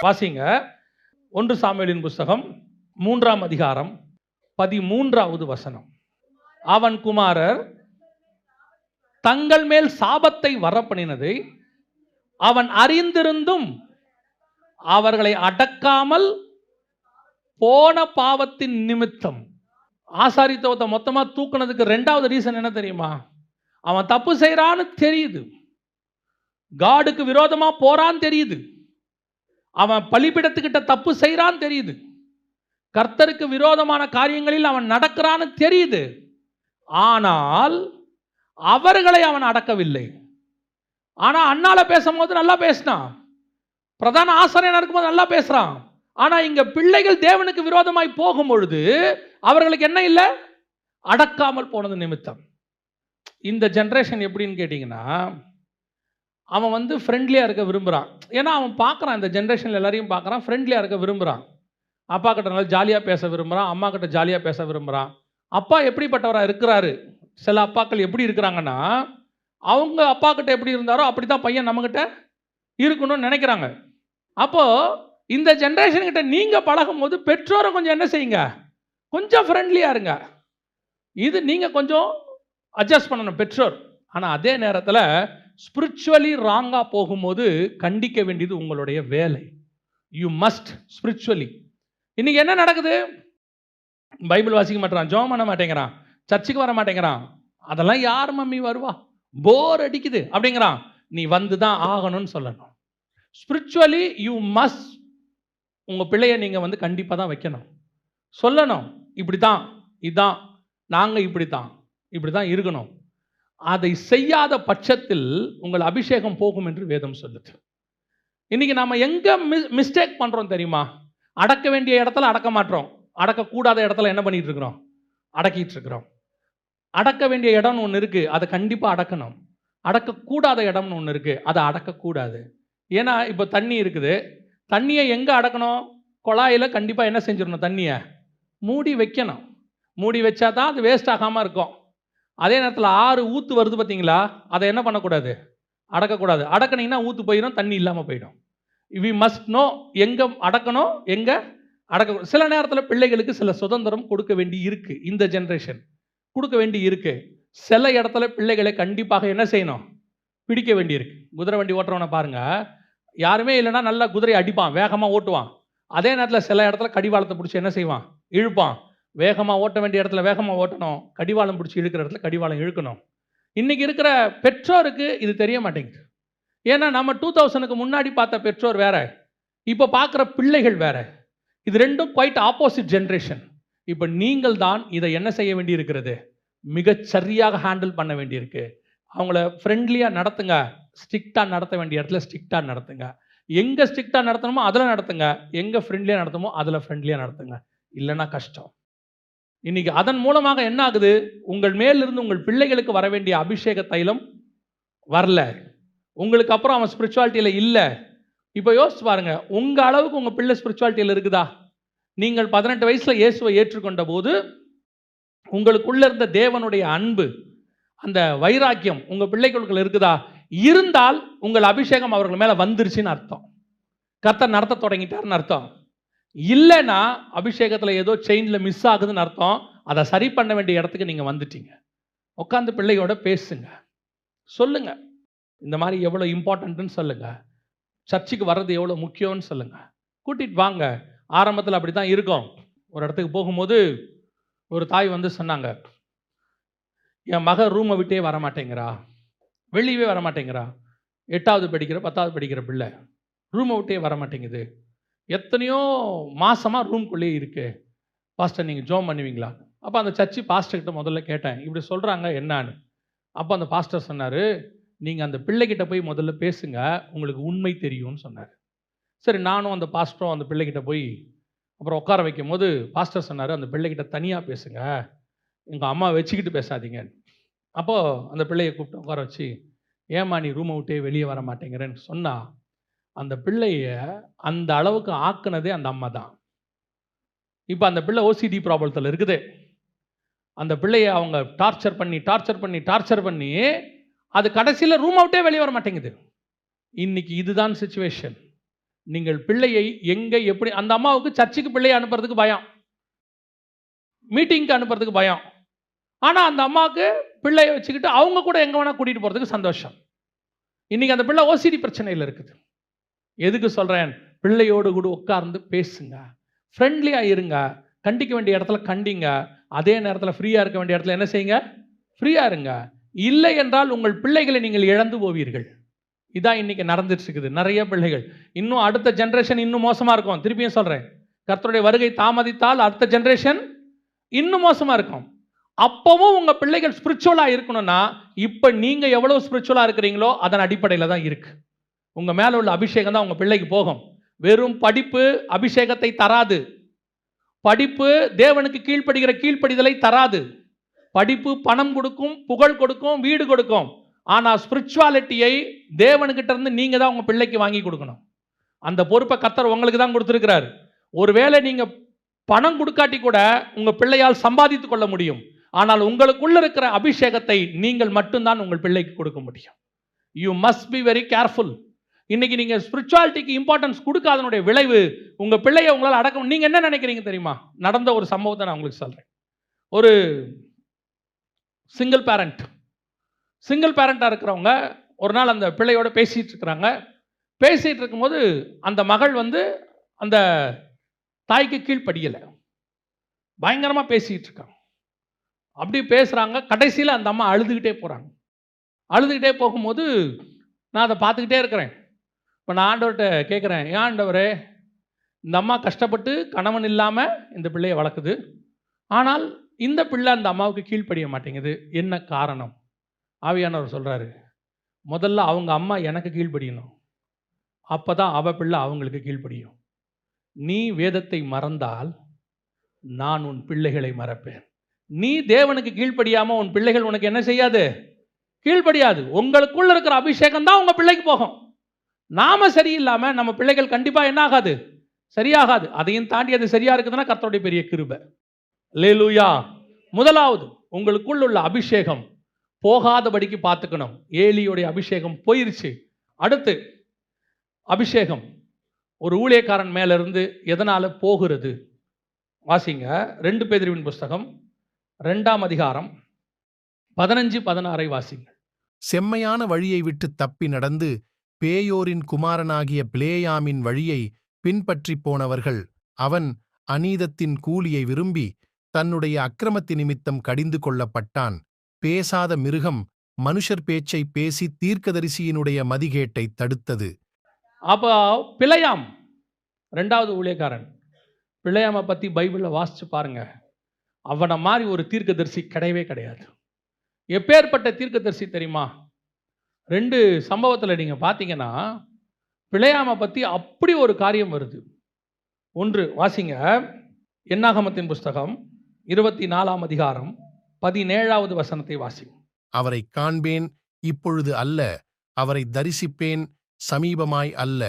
வாசிங்க. 1 சாமுவேலின் புஸ்தகம் 3ஆம் அதிகாரம் 13வது வசனம். அவன் குமாரர் தங்கள் மேல் சாபத்தை வரப்பண்ணினதை அவன் அறிந்திருந்தும் அவர்களை அடக்காமல் போன பாவத்தின் நிமித்தம். ஆசாரித்துவத்தை மொத்தமா தூக்குனதுக்கு 2வது ரீசன் என்ன தெரியுமா? அவன் தப்பு செய்யறான்னு தெரியுது, காடுக்கு விரோதமா போறான்னு தெரியுது, அவன் பலிபீடத்துக்கிட்ட தப்பு செய்யறான்னு தெரியுது, கர்த்தருக்கு விரோதமான காரியங்களில் அவன் நடக்கிறான்னு தெரியுது. ஆனால் அவர்களை அவன் அடக்கவில்லை. ஆனா அண்ணால பேசும்போது நல்லா பேசினான், பிரதான ஆசாரியனா இருக்கும்போது நல்லா பேசுறான். ஆனா இங்க பிள்ளைகள் தேவனுக்கு விரோதமாய் போகும் பொழுது அவர்களுக்கு என்ன இல்லை? அடக்காமல் போனது நிமித்தம். இந்த ஜென்ரேஷன் எப்படின்னு கேட்டீங்கன்னா, அவன் ஃப்ரெண்ட்லியா இருக்க விரும்புகிறான். ஏன்னா அவன் பார்க்குறான், இந்த ஜென்ரேஷனில் எல்லாரையும் பார்க்குறான், ஃப்ரெண்ட்லியாக இருக்க விரும்புகிறான். அப்பா கிட்ட நல்லா ஜாலியாக பேச விரும்புகிறான், அம்மா கிட்ட ஜாலியாக பேச விரும்புகிறான். அப்பா எப்படிப்பட்டவராக இருக்கிறாரு? சில அப்பாக்கள் எப்படி இருக்கிறாங்கன்னா, அவங்க அப்பா கிட்ட எப்படி இருந்தாரோ அப்படி தான் பையன் நம்மக்கிட்ட இருக்கணும்னு நினைக்கிறாங்க. அப்போது இந்த ஜென்ரேஷன்கிட்ட நீங்கள் பழகும் போது பெற்றோரை கொஞ்சம் என்ன செய்யுங்க, கொஞ்சம் ஃப்ரெண்ட்லியாக இருங்க. இது நீங்கள் கொஞ்சம் அட்ஜஸ்ட் பண்ணணும் பெற்றோர். ஆனால் அதே நேரத்தில் ஸ்பிரிச்சுவலி ராங்காக போகும்போது கண்டிக்க வேண்டியது உங்களுடைய வேலை. You must spiritually. இன்னைக்கு என்ன நடக்குது? பைபிள் வாசிக்க மாட்டேறான், ஜெபம் பண்ண மாட்டேங்கிறான், சர்ச்சுக்கு வர மாட்டேங்கிறான். அதெல்லாம் யார் மம்மி வருவா, போர் அடிக்குது அப்படிங்கிறான். நீ வந்து தான் ஆகணும்னு சொல்லணும். Spiritually you must. உங்கள் பிள்ளைய நீங்கள் கண்டிப்பாக தான் வைக்கணும், சொல்லணும். இப்படி தான், இதுதான், நாங்கள் இப்படி தான் இருக்கணும். அதை செய்யாத பட்சத்தில் உங்கள் அபிஷேகம் போகும் என்று வேதம் சொல்லுது. இன்னைக்கு நம்ம எங்க மிஸ்டேக் பண்றோம் தெரியுமா? அடக்க வேண்டிய இடத்துல அடக்க மாட்டோம், அடக்கக்கூடாத இடத்துல என்ன பண்ணிட்டு இருக்கிறோம்? அடக்கிட்டு இருக்கிறோம். அடக்க வேண்டிய இடம்னு ஒன்று இருக்கு, அதை கண்டிப்பாக அடக்கணும். அடக்கக்கூடாத இடம்னு ஒன்று இருக்கு, அதை அடக்கக்கூடாது. ஏன்னா இப்போ தண்ணி இருக்குது, தண்ணியை எங்கே அடக்கணும்? குழாயில் கண்டிப்பாக என்ன செஞ்சிடணும்? தண்ணியை மூடி வைக்கணும். மூடி வச்சா தான் அது வேஸ்ட் ஆகாமல் இருக்கும். அதே நேரத்தில் ஆறு ஊற்று வருது பார்த்தீங்களா, அதை என்ன பண்ணக்கூடாது? அடக்கக்கூடாது. அடக்கினீங்கன்னா ஊற்று போயிடும், தண்ணி இல்லாமல் போயிடும். வி மஸ்ட் நோ எங்கே அடக்கணும், எங்கே அடக்க. சில நேரத்தில் பிள்ளைகளுக்கு சில சுதந்திரம் கொடுக்க வேண்டி இருக்கு, இந்த ஜென்ரேஷன் கொடுக்க வேண்டி இருக்கு. சில இடத்துல பிள்ளைகளை கண்டிப்பாக என்ன செய்யணும்? பிடிக்க வேண்டி இருக்கு. குதிரை வண்டி ஓட்டுறவனை பாருங்க, யாருமே இல்லைன்னா நல்லா குதிரையை அடிப்பான், வேகமாக ஓட்டுவான். அதே நேரத்தில் சில இடத்துல கடிவாளத்தை பிடிச்சி என்ன செய்வான்? இழுப்பான். வேகமாக ஓட்ட வேண்டிய இடத்துல வேகமாக ஓட்டணும், கடிவாளம் பிடிச்சி இழுக்கிற இடத்துல கடிவாளம் இழுக்கணும். இன்றைக்கி இருக்கிற பெற்றோருக்கு இது தெரிய மாட்டேங்குது. ஏன்னா நம்ம 2000க்கு முன்னாடி பார்த்த பெற்றோர் வேற, இப்போ பார்க்குற பிள்ளைகள் வேற. இது ரெண்டும் குவைட் ஆப்போசிட் ஜென்ரேஷன். இப்போ நீங்கள் தான் இதை என்ன செய்ய வேண்டி இருக்கிறது? மிகச்சரியாக ஹேண்டில் பண்ண வேண்டியிருக்கு. அவங்கள ஃப்ரெண்ட்லியாக நடத்துங்க, ஸ்ட்ரிக்டாக நடத்த வேண்டிய இடத்துல ஸ்ட்ரிக்டாக நடத்துங்க. எங்கே ஸ்ட்ரிக்டாக நடத்தணுமோ அதில் நடத்துங்க, எங்கே ஃப்ரெண்ட்லியாக நடத்தணுமோ அதில் ஃப்ரெண்ட்லியாக நடத்துங்க. இல்லைன்னா கஷ்டம். இன்னைக்கு அதன் மூலமாக என்ன ஆகுது? உங்கள் மேலிருந்து உங்கள் பிள்ளைகளுக்கு வர வேண்டிய அபிஷேக தைலம் வரல, உங்களுக்கு அப்புறம் அவன் ஸ்பிரிச்சுவாலிட்டியில் இல்லை. இப்போ யோசிச்சு பாருங்க, உங்கள் அளவுக்கு உங்கள் பிள்ளை ஸ்பிரிச்சுவாலிட்டியில் இருக்குதா? நீங்கள் 18 வயசில் இயேசுவை ஏற்றுக்கொண்ட போது உங்களுக்குள்ள இருந்த தேவனுடைய அன்பு, அந்த வைராக்கியம் உங்கள் பிள்ளைகளுக்குள்ள இருக்குதா? இருந்தால் உங்கள் அபிஷேகம் அவர்கள் மேலே வந்துருச்சுன்னு அர்த்தம், கர்த்தர் நடத்த தொடங்கிட்டாருன்னு அர்த்தம். இல்லைன்னா அபிஷேகத்தில் ஏதோ செயினில் மிஸ் ஆகுதுன்னு அர்த்தம். அதை சரி பண்ண வேண்டிய இடத்துக்கு நீங்கள் வந்துட்டீங்க. உட்காந்து பிள்ளையோட பேசுங்க, சொல்லுங்க இந்த மாதிரி எவ்வளோ இம்பார்ட்டன்ட்னு சொல்லுங்க, சர்ச்சுக்கு வர்றது எவ்வளோ முக்கியம்னு சொல்லுங்க, கூட்டிகிட்டு வாங்க. ஆரம்பத்தில் அப்படி தான் இருக்கும். ஒரு இடத்துக்கு போகும்போது ஒரு தாய் சொன்னாங்க, என் மக ரூமை விட்டே வரமாட்டேங்கிறா, வெளியவே வரமாட்டேங்கிறா, 8வது படிக்கிற 10வது படிக்கிற பிள்ளை ரூமை விட்டே வரமாட்டேங்குது, எத்தனையோ மாசமாக ரூம்குள்ளேயே இருக்கு, பாஸ்டர் நீங்கள் ஜோம் பண்ணுவீங்களா? அப்போ அந்த சர்ச்சு பாஸ்டர்கிட்ட முதல்ல கேட்டேன், இப்படி சொல்கிறாங்க என்னான்னு. அப்போ அந்த பாஸ்டர் சொன்னார், நீங்கள் அந்த பிள்ளைகிட்ட போய் முதல்ல பேசுங்க, உங்களுக்கு உண்மை தெரியும்னு சொன்னார். சரி, நானும் அந்த பாஸ்டரும் அந்த பிள்ளைகிட்ட போய் அப்புறம் உட்கார வைக்கும் போது பாஸ்டர் சொன்னார், அந்த பிள்ளைகிட்ட தனியாக பேசுங்க, எங்கள் அம்மா வச்சுக்கிட்டு பேசாதீங்க. அப்போது அந்த பிள்ளையை கூப்பிட்டு உட்கார வச்சு, ஏம்மா நீ ரூமை விட்டே வெளியே வர மாட்டேங்கிறேன்னு சொன்னால், அந்த பிள்ளைய அந்த அளவுக்கு ஆக்குனதே அந்த அம்மா தான். இப்போ அந்த பிள்ளை ஓசிடி ப்ராப்ளத்தில் இருக்குது. அந்த பிள்ளையை அவங்க டார்ச்சர் பண்ணி அது கடைசியில் ரூம் அவுட்டே வெளியே வர மாட்டேங்குது. இன்னைக்கு இதுதான் சிச்சுவேஷன். நீங்கள் பிள்ளையை எங்கே எப்படி, அந்த அம்மாவுக்கு சர்ச்சுக்கு பிள்ளையை அனுப்புறதுக்கு பயம், மீட்டிங்க்கு அனுப்புறதுக்கு பயம். ஆனால் அந்த அம்மாவுக்கு பிள்ளையை வச்சுக்கிட்டு அவங்க கூட எங்கே வேணால் கூட்டிகிட்டு போகிறதுக்கு சந்தோஷம். இன்றைக்கி அந்த பிள்ளை ஓசிடி பிரச்சனையில் இருக்குது. எதுக்கு சொல்கிறேன்? பிள்ளையோடு கூட உட்கார்ந்து பேசுங்க, ஃப்ரெண்ட்லியாக இருங்க, கண்டிக்க வேண்டிய இடத்துல கண்டிங்க, அதே நேரத்தில் ஃப்ரீயாக இருக்க வேண்டிய இடத்துல என்ன செய்யுங்க? ஃப்ரீயாக இருங்க. இல்லை என்றால் உங்கள் பிள்ளைகளை நீங்கள் இழந்து போவீர்கள். இதான் இன்றைக்கி நடந்துட்டு இருக்குது. நிறைய பிள்ளைகள், இன்னும் அடுத்த ஜென்ரேஷன் இன்னும் மோசமாக இருக்கும். திருப்பியும் சொல்கிறேன், கர்த்தருடைய வருகை தாமதித்தால் அடுத்த ஜென்ரேஷன் இன்னும் மோசமாக இருக்கும். அப்பவும் உங்கள் பிள்ளைகள் ஸ்பிரிச்சுவலாக இருக்கணும்னா இப்போ நீங்கள் எவ்வளோ ஸ்பிரிச்சுவலாக இருக்கிறீங்களோ அதன் அடிப்படையில் தான் இருக்குது. உங்கள் மேலே உள்ள அபிஷேகம் தான் உங்கள் பிள்ளைக்கு போகும். வெறும் படிப்பு அபிஷேகத்தை தராது. படிப்பு தேவனுக்கு கீழ்ப்படுகிற கீழ்ப்படிதலை தராது. படிப்பு பணம் கொடுக்கும், புகழ் கொடுக்கும், வீடு கொடுக்கும். ஆனால் ஸ்பிரிச்சுவாலிட்டியை தேவனுக்கிட்ட இருந்து நீங்கள் தான் உங்கள் பிள்ளைக்கு வாங்கி கொடுக்கணும். அந்த பொறுப்பை கர்த்தர் உங்களுக்கு தான் கொடுத்துருக்கிறார். ஒருவேளை நீங்கள் பணம் கொடுக்காட்டி கூட உங்கள் பிள்ளையால் சம்பாதித்து கொள்ள முடியும். ஆனால் உங்களுக்குள்ள இருக்கிற அபிஷேகத்தை நீங்கள் மட்டும்தான் உங்கள் பிள்ளைக்கு கொடுக்க முடியும். You must be very careful. இன்னைக்கு நீங்கள் ஸ்பிரிச்சுவாலிட்டிக்கு இம்பார்ட்டன்ஸ் கொடுக்காதனுடைய விளைவு உங்கள் பிள்ளையை உங்களால் அடக்க. நீங்கள் என்ன நினைக்கிறீங்க தெரியுமா? நடந்த ஒரு சம்பவத்தை நான் உங்களுக்கு சொல்கிறேன். ஒரு சிங்கிள் பேரண்ட்டாக இருக்கிறவங்க ஒரு நாள் அந்த பிள்ளையோட பேசிகிட்டு இருக்கிறாங்க. பேசிகிட்டு இருக்கும்போது அந்த மகள் அந்த தாய்க்கு கீழ்ப்படியலை, பயங்கரமாக பேசிகிட்டு இருக்காங்க. அப்படி பேசுகிறாங்க. கடைசியில் அந்த அம்மா அழுதுகிட்டே போகிறாங்க. அழுதுகிட்டே போகும்போது நான் அதை பார்த்துக்கிட்டே இருக்கிறேன். இப்போ நான் ஆண்டவர்கிட்ட கேட்குறேன், ஏன் ஆண்டவரே, இந்த அம்மா கஷ்டப்பட்டு கணவன் இல்லாமல் இந்த பிள்ளையை வளர்க்குது, ஆனால் இந்த பிள்ளை அந்த அம்மாவுக்கு கீழ்ப்படிய மாட்டேங்குது, என்ன காரணம்? ஆவியானவர் சொல்கிறாரு, முதல்ல அவங்க அம்மா எனக்கு கீழ்ப்படியணும், அப்போ தான் அவள் பிள்ளை அவங்களுக்கு கீழ்ப்படியும். நீ வேதத்தை மறந்தால் நான் உன் பிள்ளைகளை மறப்பேன். நீ தேவனுக்கு கீழ்ப்படியாமல் உன் பிள்ளைகள் உனக்கு என்ன செய்யாது? கீழ்ப்படியாது. உங்களுக்குள்ள இருக்கிற அபிஷேகம் தான் உங்கள் பிள்ளைக்கு போகும். நாம சரியில்லாமல் நம்ம பிள்ளைகள் கண்டிப்பாக என்ன ஆகாது? சரியாகாது. அதையும் தாண்டி அது சரியா இருக்குதுன்னா கர்த்தருடைய பெரிய கிருபை. அல்லேலூயா. முதலாவது, உங்களுக்குள்ள உள்ள அபிஷேகம் போகாதபடிக்கு பார்த்துக்கணும். ஏலியோடைய அபிஷேகம் போயிருச்சு. அடுத்து, அபிஷேகம் ஒரு ஊழியக்காரன் மேலிருந்து எதனால போகிறது? வாசிங்க 2 பேதுருவின் புஸ்தகம் 2ஆம் அதிகாரம் 15-16 வாசிங்க. செம்மையான வழியை விட்டு தப்பி நடந்து பேயோரின் குமாரனாகிய பிலேயாமின் வழியை பின்பற்றி போனவர்கள். அவன் அநீதத்தின் கூலியை விரும்பி தன்னுடைய அக்கிரமத்தி நிமித்தம் கடிந்து கொள்ளப்பட்டான். பேசாத மிருகம் மனுஷர் பேச்சை பேசி தீர்க்கதரிசியினுடைய மதிகேட்டை தடுத்தது. அப்போ பிலேயாம் 2வது ஊழியக்காரன். பிலேயாமை பற்றி பைபிளில் வாசிச்சு பாருங்க. அவனை மாதிரி ஒரு தீர்க்கதரிசி கிடையவே கிடையாது. எப்பேற்பட்ட தீர்க்கதரிசி தெரியுமா? 2 சம்பவத்தில் நீங்கள் பார்த்தீங்கன்னா பிலேயாமை பற்றி அப்படி ஒரு காரியம் வருது. ஒன்று வாசிங்க, என்னாகமத்தின் புஸ்தகம் 24ஆம் அதிகாரம் 17வது வசனத்தை வாசிங்க. அவரை காண்பேன், இப்பொழுது அல்ல, அவரை தரிசிப்பேன், சமீபமாய் அல்ல.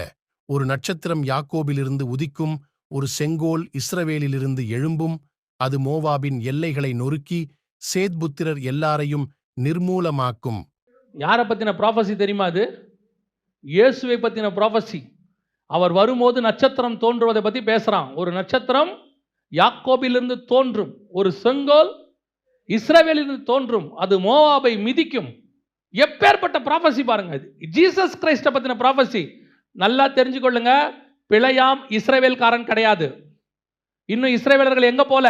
ஒரு நட்சத்திரம் யாக்கோபிலிருந்து உதிக்கும், ஒரு செங்கோல் இஸ்ரவேலிலிருந்து எழும்பும். அது மோவாபின் எல்லைகளை நொறுக்கி சேத்புத்திரர் எல்லாரையும் நிர்மூலமாக்கும். யாரை பற்றின ப்ராஃபஸி தெரியுமா? அது இயேசுவை பற்றின ப்ராஃபஸி. அவர் வரும்போது நட்சத்திரம் தோன்றுவதை பற்றி பேசுகிறான். ஒரு நட்சத்திரம் யாக்கோபிலிருந்து தோன்றும், ஒரு செங்கோல் இஸ்ரவேலிலிருந்து தோன்றும், அது மோவாபை மிதிக்கும். எப்பேற்பட்ட ப்ராஃபஸி பாருங்க. ஜீசஸ் கிரைஸ்டை பற்றின ப்ராஃபஸி. நல்லா தெரிஞ்சுக்கொள்ளுங்க, பிலேயாம் இஸ்ரவேல்காரன் கிடையாது. இன்னும் இஸ்ரவேலர்கள் எங்கே போல?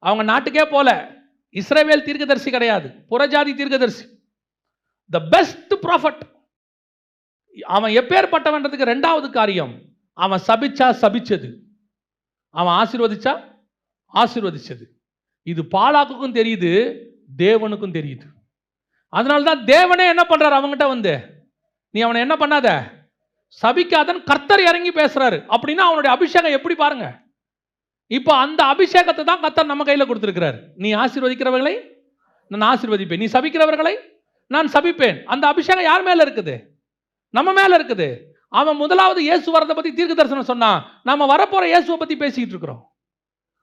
அவங்க நாட்டுக்கே போல. இஸ்ரவேல் தீர்க்கதரிசி கிடையாது, புறஜாதி தீர்க்கதரிசி. The best prophet. அவன் எப்பேற்பட்டவன்றதுக்கு 2வது காரியம், அவன் சபிச்சா சபிச்சது, அவன் ஆசீர்வதிச்சா ஆசீர்வதிச்சது. இது பாலாக்குக்கும் தெரியுது, தேவனுக்கும் தெரியுது. அதனால்தான் தேவனே என்ன பண்றாரு? அவங்ககிட்ட நீ அவனை என்ன பண்ணாத, சபிக்காதன் கர்த்தர் இறங்கி பேசுறாரு. அப்படின்னா அவனுடைய அபிஷேகம் எப்படி பாருங்க. இப்போ அந்த அபிஷேகத்தை தான் கர்த்தர் நம்ம கையில் கொடுத்துருக்கிறார். நீ ஆசீர்வதிக்கிறவர்களை நான் ஆசீர்வதிப்பேன், நீ சபிக்கிறவர்களை நான் சபிப்பேன். அந்த அபிஷேகம் யார் மேல இருக்குது? நம்ம மேல இருக்குது. அவன் முதலாவது இயேசு வரதை பத்தி தீர்க்க தரிசனம் சொன்னான். நாம வரப்போற இயேசுவை பத்தி பேசிட்டு இருக்கிறோம்.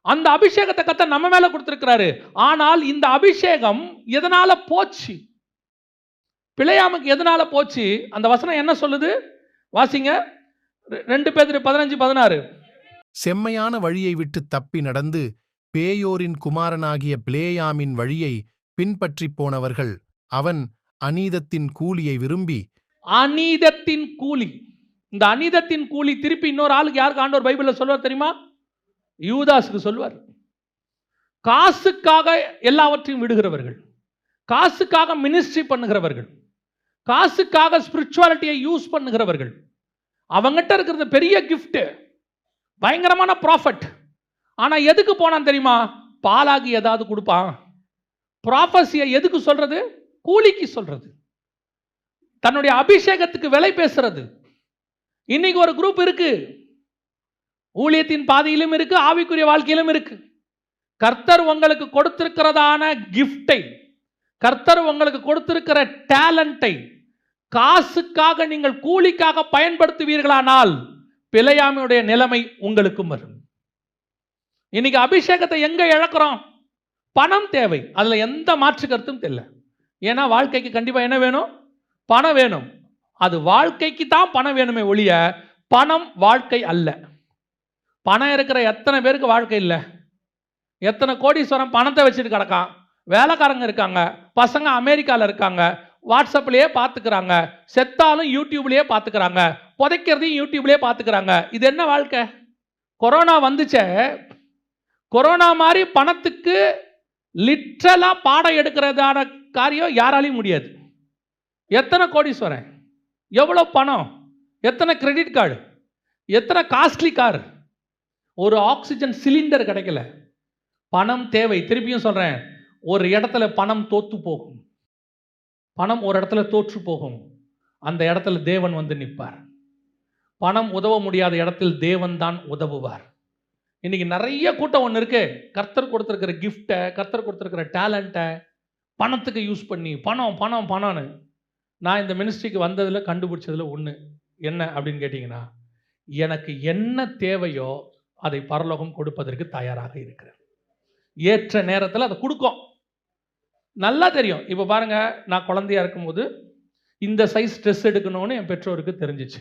அந்த அபிஷேகத்தை கர்த்தர் நம்ம மேல கொடுத்திருக்கிறாரு. ஆனால் இந்த அபிஷேகம் எதனால போச்சு? பிலேயாமுக்கு எதனால போச்சு? அந்த வசனம் என்ன சொல்லுது? வாசிங்க, 2 பேதுரு 15:16. செம்மையான வழியை விட்டுத் தப்பி நடந்து பேயோரின் குமாரனாகிய பிலேயாமின் வழியை பின்பற்றிப் போனவர்கள் அவன் அநீதத்தின் கூலியை விரும்பி அநீதத்தின் கூலி. இந்த அநீதத்தின் கூலி திருப்பி இன்னொரு ஆளுக்கு யாருக்கு ஆண்டவர் பைபிள்ல சொல்வார் தெரியுமா? யூதாஸுக்கு சொல்வார். காசுக்காக எல்லாவற்றையும் விடுகிறவர்கள், காசுக்காக மினிஸ்ட்ரி பண்ணுகிறவர்கள், காசுக்காக ஸ்பிரிச்சுவாலிட்டியை யூஸ் பண்ணுகிறவர்கள், அவங்ககிட்ட இருக்கிறது பெரிய கிஃப்ட், பயங்கரமான ப்ராஃபிட். ஆனா எதுக்கு போனான் தெரியுமா? பாலாகி ஏதாவது கொடுப்பான். ப்ராஃபஸியை எதுக்கு சொல்றது? கூலிக்கு சொல்றது, தன்னுடைய அபிஷேகத்துக்கு விலை பேசுறது. இன்னைக்கு ஒரு குரூப் இருக்கு, ஊழியத்தின் பாதையிலும் இருக்கு, ஆவிக்குரிய வாழ்க்கையிலும் இருக்கு. கர்த்தர் உங்களுக்கு கொடுத்திருக்கிறதான கிஃப்டை, கர்த்தர் உங்களுக்கு கொடுத்திருக்கிற டேலண்டை காசுக்காக நீங்கள் கூலிக்காக பயன்படுத்துவீர்களானால் பிலேயாமினுடைய நிலைமை உங்களுக்கும் வரும். இன்னைக்கு அபிஷேகத்தை எங்க இழக்கிறோம்? பணம் தேவை, அதுல எந்த மாற்று கருத்தும் தெரியல. ஏன்னா வாழ்க்கைக்கு கண்டிப்பா என்ன வேணும்? பணம் வேணும். அது வாழ்க்கைக்கு தான் பணம் வேணுமே ஒழிய பணம் வாழ்க்கை அல்ல. பணம் இருக்கிற எத்தனை பேருக்கு வாழ்க்கை இல்லை? எத்தனை கோடீஸ்வரன் பணத்தை வச்சுட்டு கிடக்கான். வேலைக்காரங்க இருக்காங்க, பசங்க அமெரிக்காவில் இருக்காங்க, வாட்ஸ்அப்லேயே பார்த்துக்கிறாங்க, செத்தாலும் யூடியூப்லேயே பார்த்துக்கிறாங்க, புதைக்கிறதையும் யூடியூப்லேயே பார்த்துக்கிறாங்க. இது என்ன வாழ்க்கை? கொரோனா வந்துச்சே, கொரோனா மாதிரி பணத்துக்கு லிட்ரலாக பாடம் எடுக்கிறதான காரியம் யாராலையும் முடியாது. எத்தனை கோடீஸ்வரன், எவ்வளோ பணம், எத்தனை கிரெடிட் கார்டு, எத்தனை காஸ்ட்லி கார், ஒரு ஆக்சிஜன் சிலிண்டர் கிடைக்கல. பணம் தேவை. திருப்பியும் சொல்கிறேன், ஒரு இடத்துல பணம் தோற்று போகும், பணம் ஒரு இடத்துல தோற்று போகும், அந்த இடத்துல தேவன் வந்து நிற்பார். பணம் உதவ முடியாத இடத்தில் தேவன் தான் உதவுவார். இன்னைக்கு நிறைய கூட்டம் ஒன்று இருக்கு, கர்த்தர் கொடுத்துருக்கிற கிஃப்டை, கர்த்தர் கொடுத்துருக்கிற டேலண்ட்டை பணத்துக்கு யூஸ் பண்ணி பணம் பணம் பணம்னு. நான் இந்த மினிஸ்ட்ரிக்கு வந்ததில் கண்டுபிடிச்சதில் ஒன்று என்ன அப்படின்னு கேட்டிங்கன்னா, எனக்கு என்ன தேவையோ அதை பரலோகம் கொடுப்பதற்கு தயாராக இருக்கிறேன். ஏற்ற நேரத்தில் அதை கொடுக்கும். நல்லா தெரியும். இப்போ பாருங்க, நான் குழந்தையா இருக்கும்போது இந்த சைஸ் ட்ரெஸ் எடுக்கணும்னு என் பெற்றோருக்கு தெரிஞ்சிச்சு.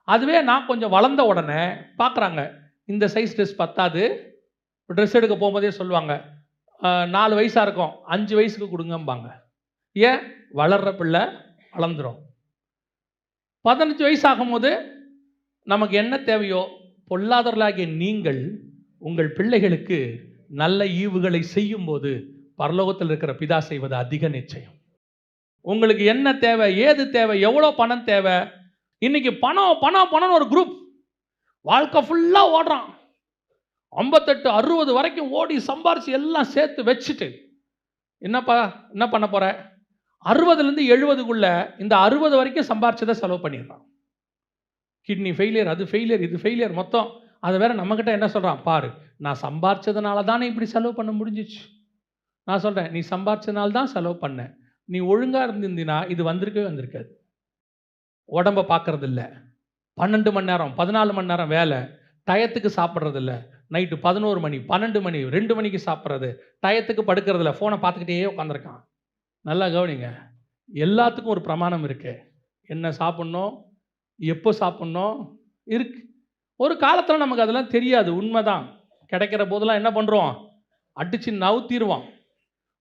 அதுவே நான் கொஞ்சம் வளர்ந்த உடனே பார்க்குறாங்க, இந்த சைஸ் ட்ரெஸ் பத்தாது. ட்ரெஸ் எடுக்க போகும்போதே சொல்லுவாங்க, 4 வயசாக இருக்கும், 5 வயசுக்கு கொடுங்கம்பாங்க. ஏன்? வளர்ற பிள்ளை வளர்ந்துடும். 15 வயசு ஆகும்போது நமக்கு என்ன தேவையோ, பொல்லாதவர்களாகிய நீங்கள் உங்கள் பிள்ளைகளுக்கு நல்ல ஈவுகளை செய்யும் போது பரலோகத்தில் இருக்கிற பிதா செய்வது அதிக நிச்சயம். உங்களுக்கு என்ன தேவை, ஏது தேவை, எவ்வளோ பணம் தேவை? இன்னைக்கு பணம் பணம் பணம்னு ஒரு குரூப் வாழ்க்கை ஃபுல்லாக ஓடுறான். 58 60 வரைக்கும் ஓடி சம்பாரிச்சு எல்லாம் சேர்த்து வச்சுட்டு என்னப்பா என்ன பண்ண போற? 60லேருந்து 70க்குள்ள இந்த 60 வரைக்கும் சம்பாரிச்சதை செலவு பண்ணிடுறான். கிட்னி ஃபெயிலியர், அது ஃபெயிலியர், இது ஃபெயிலியர், மொத்தம். அதை வேற நம்மக்கிட்ட என்ன சொல்கிறான்? பாரு, நான் சம்பாரிச்சதுனால தானே இப்படி செலவு பண்ண முடிஞ்சிச்சு. நான் சொல்கிறேன், நீ சம்பாரிச்சதுனால தான் செலவு பண்ண. நீ ஒழுங்காக இருந்திருந்தீனா இது வந்திருக்கவே வந்திருக்காது. உடம்பை பார்க்கறது இல்லை, 12 மணி நேரம் 14 மணி நேரம் வேலை, டயத்துக்கு சாப்பிட்றது இல்லை, நைட்டு 11 மணி 12 மணி 2 மணிக்கு சாப்பிட்றது, டயத்துக்கு படுக்கிறதில்ல, ஃபோனை பார்த்துக்கிட்டே உட்காந்துருக்கான். நல்லா கவனிங்க, எல்லாத்துக்கும் ஒரு பிரமாணம் இருக்கு. என்ன சாப்பிட்ணும், எப்போ சாப்பிட்ணும் இருக்கு. ஒரு காலத்தில் நமக்கு அதெல்லாம் தெரியாது, உண்மைதான். கிடைக்கிற போதெல்லாம் என்ன பண்ணுறோம்? அடித்து நவுத்திடுவான்.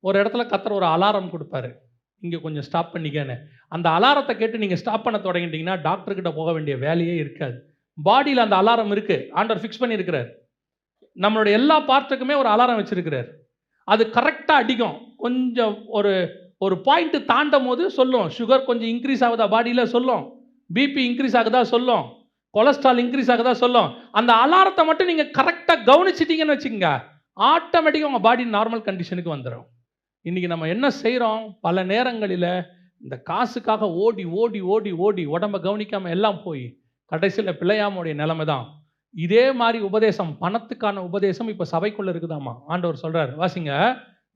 ஒரு இடத்துல கர்த்தர் ஒரு அலாரம் கொடுப்பாரு, இங்கே கொஞ்சம் ஸ்டாப் பண்ணிக்கன்னு. அந்த அலாரத்தை கேட்டு நீங்கள் ஸ்டாப் பண்ண தொடங்கிட்டீங்கன்னா டாக்டர்கிட்ட போக வேண்டிய வேலையே இருக்காது. பாடியில் அந்த அலாரம் இருக்குது, ஆண்டவர் ஃபிக்ஸ் பண்ணியிருக்கிறார். நம்மளுடைய எல்லா பார்ட்டுக்குமே ஒரு அலாரம் வச்சுருக்கிறார். அது கரெக்டாக அடிக்கும். கொஞ்சம் ஒரு பாயிண்ட்டு தாண்டும் போது சொல்லும், சுகர் கொஞ்சம் இன்க்ரீஸ் ஆகுதா பாடியில் சொல்லும், பிபி இன்க்ரீஸ் ஆகுதா சொல்லும், கொலஸ்ட்ரால் இன்க்ரீஸ் ஆகுதா சொல்லும். அந்த அலாரத்தை மட்டும் நீங்கள் கரெக்டாக கவனிச்சிட்டிங்கன்னு வச்சுக்கோங்க, ஆட்டோமேட்டிக்காக உங்கள் பாடி நார்மல் கண்டிஷனுக்கு வந்துடும். இன்றைக்கி நம்ம என்ன செய்கிறோம்? பல நேரங்களில் இந்த காசுக்காக ஓடி ஓடி ஓடி ஓடி உடம்பை கவனிக்காமல் எல்லாம் போய் கடைசியில் பிள்ளையாமுடைய நிலைமை தான். இதே மாதிரி உபதேசம், பணத்துக்கான உபதேசம் இப்போ சபைக்குள்ளே இருக்குதாமா. ஆண்டவர் சொல்கிறார், வாசிங்க,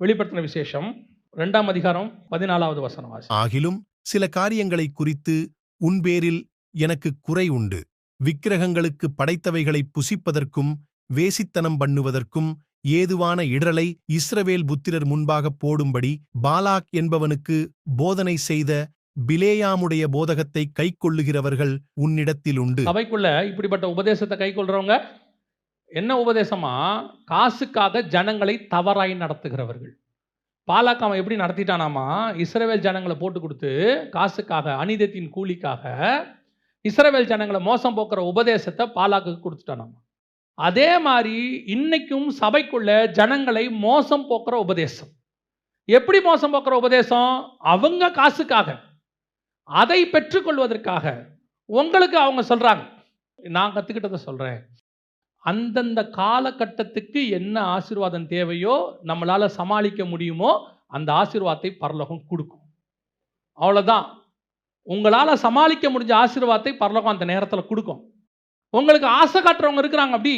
வெளிப்படுத்தின விசேஷம் 2ஆம் அதிகாரம் 14வது வசனம் வாசி. ஆகிலும் சில காரியங்களை குறித்து உன்பேரில் எனக்கு குறை உண்டு. விக்கிரகங்களுக்கு படைத்தவைகளை புசிப்பதற்கும் வேசித்தனம் பண்ணுவதற்கும் ஏதுவான இடரலை இஸ்ரவேல் புத்திரர் முன்பாக போடும்படி பாலாக் என்பவனுக்கு போதனை செய்த பிலேயாமுடைய போதகத்தை கைக்கொள்ளுகிறவர்கள் உன்னிடத்தில் உண்டு. சபைக்குள்ள இப்படிப்பட்ட உபதேசத்தை கை கொள்றவங்க என்ன உபதேசமா? காசுக்காக ஜனங்களை தவறாய் நடத்துகிறவர்கள். பாலாக் அவன் எப்படி நடத்திட்டானாமா? இஸ்ரவேல் ஜனங்களை போட்டு கொடுத்து காசுக்காக, அநீதத்தின் கூலிக்காக இஸ்ரவேல் ஜனங்களை மோசம் போக்குற உபதேசத்தை பாலாக்கு கொடுத்துட்டானாமா. அதே மாதிரி இன்னைக்கும் சபைக்குள்ள ஜனங்களை மோசம் போக்குற உபதேசம். எப்படி மோசம் போக்குற உபதேசம்? அவங்க காசுக்காக, அதை பெற்றுக்கொள்வதற்காக உங்களுக்கு அவங்க சொல்றாங்க. நான் கத்துக்கிட்டதை சொல்றேன். அந்தந்த காலகட்டத்துக்கு என்ன ஆசீர்வாதம் தேவையோ, நம்மளால சமாளிக்க முடியுமோ அந்த ஆசீர்வாதத்தை பரலோகம் கொடுக்கும். அவ்வளவுதான். உங்களால சமாளிக்க முடிஞ்ச ஆசீர்வாதத்தை பரலோகம் அந்த நேரத்தில் கொடுக்கும். உங்களுக்கு ஆசை காட்டுறவங்க இருக்கிறாங்க, அப்படி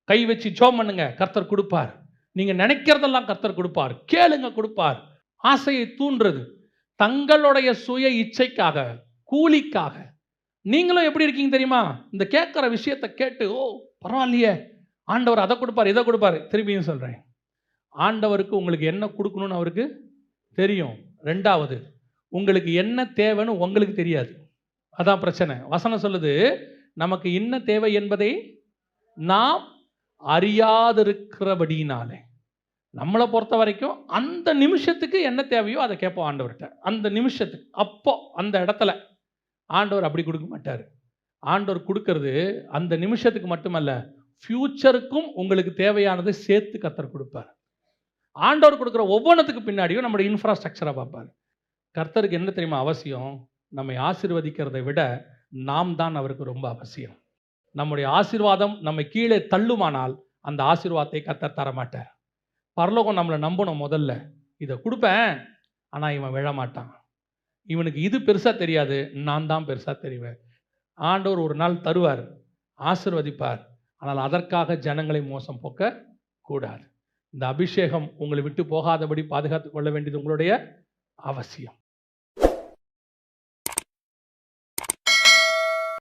கை வச்சு ஜெபம் பண்ணுங்க, கர்த்தர் கொடுப்பார். நீங்க நினைக்கிறதெல்லாம் கர்த்தர் கொடுப்பார், கேளுங்க கொடுப்பார். ஆசையை தூண்டுறது தங்களுடைய சுய இச்சைக்காக, கூலிக்காக. நீங்களும் எப்படி இருக்கீங்க தெரியுமா? இந்த கேட்குற விஷயத்தை கேட்டு, ஓ பரவாயில்லையே, ஆண்டவர் அதை கொடுப்பார், இதை கொடுப்பார். திரும்பியும் சொல்கிறேன், ஆண்டவருக்கு உங்களுக்கு என்ன கொடுக்கணும்னு அவருக்கு தெரியும். ரெண்டாவது, உங்களுக்கு என்ன தேவைன்னு உங்களுக்கு தெரியாது. அதான் பிரச்சனை. வசனம் சொல்லுது, நமக்கு என்ன தேவை என்பதை நாம் அறியாதிருக்கிறபடினாலே. நம்மளை பொறுத்த வரைக்கும் அந்த நிமிஷத்துக்கு என்ன தேவையோ அதை கேட்போம் ஆண்டவர்கிட்ட. அந்த நிமிஷத்துக்கு, அப்போ அந்த இடத்துல ஆண்டவர் அப்படி கொடுக்க மாட்டார். ஆண்டவர் கொடுக்கறது அந்த நிமிஷத்துக்கு மட்டுமல்ல, ஃபியூச்சருக்கும் உங்களுக்கு தேவையானதை சேர்த்து கர்த்தர் கொடுப்பார். ஆண்டவர் கொடுக்குற ஒவ்வொன்றத்துக்கு பின்னாடியும் நம்முடைய இன்ஃப்ராஸ்ட்ரக்சரை பார்ப்பார். கர்த்தருக்கு என்ன தெரியுமா அவசியம்? நம்மை ஆசீர்வதிக்கிறதை விட நாம் தான் அவருக்கு ரொம்ப அவசியம். நம்முடைய ஆசீர்வாதம் நம்மை கீழே தள்ளுமானால் அந்த ஆசீர்வாதத்தை கர்த்தர் தரமாட்டார். பரலோகம் நம்மளை நம்பணும். முதல்ல இதை கொடுப்பேன், ஆனால் இவன் விழமாட்டான், இவனுக்கு இது பெருசாக தெரியாது, நான் தான் பெருசாக தெரிவேன். ஆண்டவர் ஒரு நாள் தருவார், ஆசீர்வதிப்பார். ஆனால் அதற்காக ஜனங்களை மோசம் போக்க கூடாது. இந்த அபிஷேகம் உங்களை விட்டு போகாதபடி பாதுகாத்து கொள்ள வேண்டியது உங்களுடைய அவசியம்.